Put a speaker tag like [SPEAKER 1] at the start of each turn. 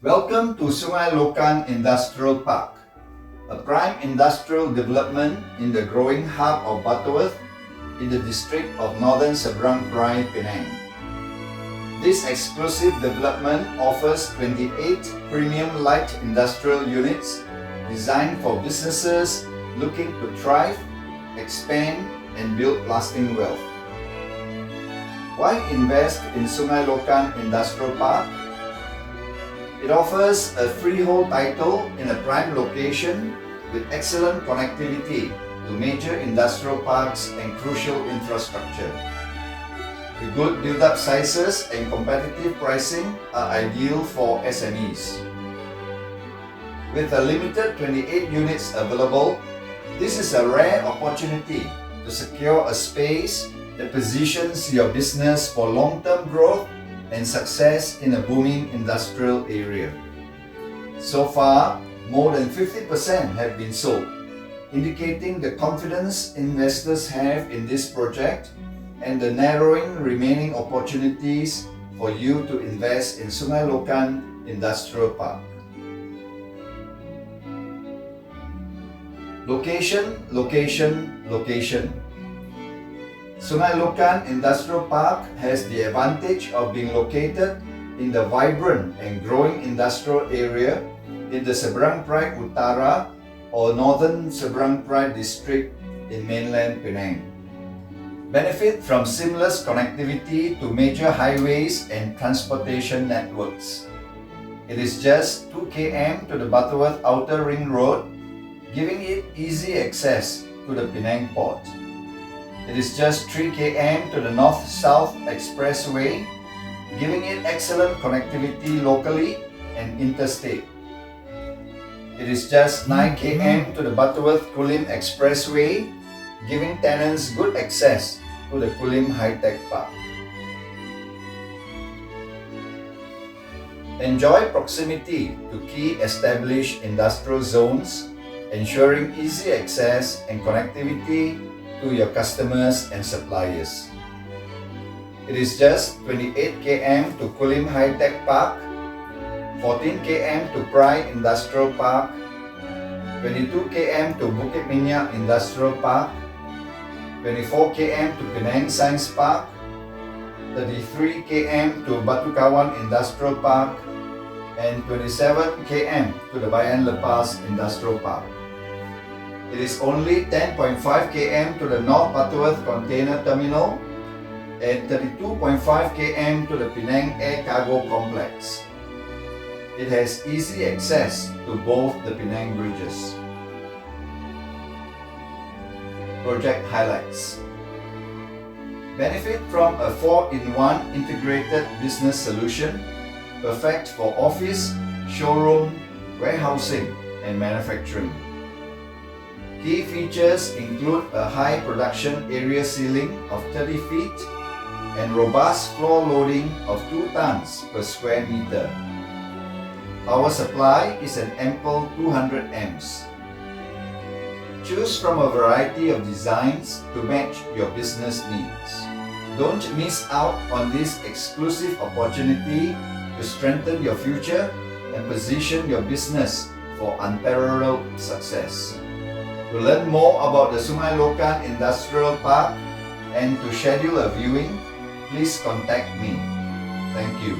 [SPEAKER 1] Welcome to Sungai Lokan Industrial Park, a prime industrial development in the growing hub of Butterworth in the district of Northern Seberang Perai, Penang. This exclusive development offers 28 premium light industrial units designed for businesses looking to thrive, expand, and build lasting wealth. Why invest in Sungai Lokan Industrial Park? It offers a freehold title in a prime location with excellent connectivity to major industrial parks and crucial infrastructure. The good build-up sizes and competitive pricing are ideal for SMEs. With a limited 28 units available, this is a rare opportunity to secure a space that positions your business for long-term growth and success in a booming industrial area. So far, more than 50% have been sold, indicating the confidence investors have in this project and the narrowing remaining opportunities for you to invest in Sungai Lokan Industrial Park. Location, location, location. Sungai Lokan Industrial Park has the advantage of being located in the vibrant and growing industrial area in the Seberang Perai Utara or Northern Seberang Perai district in mainland Penang. Benefit from seamless connectivity to major highways and transportation networks. It is just 2 km to the Butterworth Outer Ring Road, giving it easy access to the Penang port. It is just 3 km to the North-South Expressway, giving it excellent connectivity locally and interstate. It is just 9 km to the Butterworth Kulim Expressway, giving tenants good access to the Kulim High-Tech Park. Enjoy proximity to key established industrial zones, ensuring easy access and connectivity to your customers and suppliers. It is just 28 km to Kulim High-Tech Park, 14 km to Perai Industrial Park, 22 km to Bukit Minyak Industrial Park, 24 km to Penang Science Park, 33 km to Batu Kawan Industrial Park, and 27 km to the Bayan Lepas Industrial Park. It is only 10.5 km to the North Butterworth Container Terminal and 32.5 km to the Penang Air Cargo Complex. It has easy access to both the Penang bridges. Project highlights. Benefit from a 4-in-1 integrated business solution, perfect for office, showroom, warehousing, and manufacturing. Key features include a high production area ceiling of 30 feet and robust floor loading of 2 tons per square meter. Power supply is an ample 200 amps. Choose from a variety of designs to match your business needs. Don't miss out on this exclusive opportunity to strengthen your future and position your business for unparalleled success. To learn more about the Sungai Lokan Industrial Park and to schedule a viewing, please contact me. Thank you.